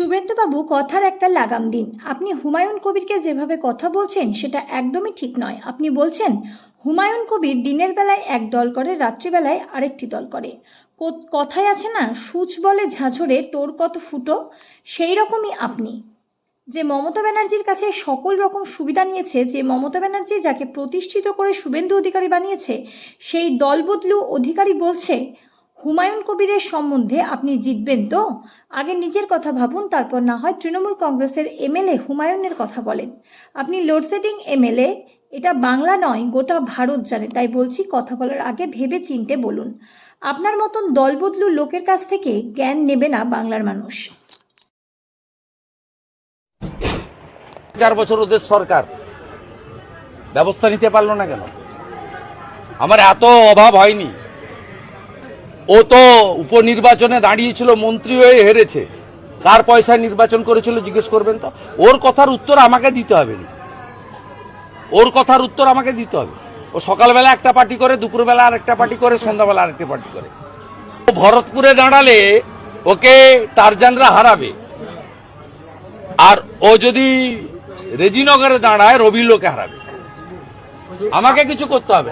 শুভেন্দুবাবু কথার একটা লাগাম দিন। আপনি হুমায়ুন কবিরকে যেভাবে কথা বলছেন সেটা একদমই ঠিক নয়। আপনি বলছেন হুমায়ুন কবির দিনের বেলায় এক দল করে, রাত্রিবেলায় আরেকটি দল করে। কথায় আছে না, সূচ বলে ঝাঁঝরে তোর কত ফুটো, সেই রকমই আপনি। যে মমতা ব্যানার্জির কাছে সকল রকম সুবিধা নিয়েছে, যে মমতা ব্যানার্জি যাকে প্রতিষ্ঠিত করে শুভেন্দু অধিকারী বানিয়েছে, সেই দলবদলু অধিকারী বলছে হুমায়ুন কবিরের সম্বন্ধে আপনি জিতবেন তো? আগে নিজের কথা ভাবুন, তারপর না হয় তৃণমূল কংগ্রেসের এমএলএ হুমায়ুনের কথা বলেন। আপনি লোডশেডিং এমএলএ, এটা বাংলা নয় গোটা ভারত জানে। তাই বলছি, কথা বলার আগে ভেবে চিনতে বলুন। আপনার মতন দলবদলু লোকের কাছ থেকে জ্ঞান নেবে না বাংলার মানুষ। 4 বছর ওদের সরকার ব্যবস্থা নিতে পারলো না কেন? আমার এত অভাব হয়নি। ও তো উপনির্বাচনে দাঁড়িয়েছিল, মন্ত্রী হয়ে হেরেছে। কার পয়সায় নির্বাচন করেছিল জিজ্ঞেস করবেন তো। ওর কথার উত্তর আমাকে দিতে হবে না, ওর কথার উত্তর আমাকে দিতে হবে। ও সকালবেলা একটা পার্টি করে, দুপুরবেলা আরেকটা পার্টি করে, সন্ধ্যাবেলা আরেকটা পার্টি করে। ও ভরতপুরে দাঁড়ালে ওকে টারজানরা হারাবে, আর ও যদি রেজিনগরে দাঁড়ায় রবি লোকে হারাবে। আমাকে কিছু করতে হবে।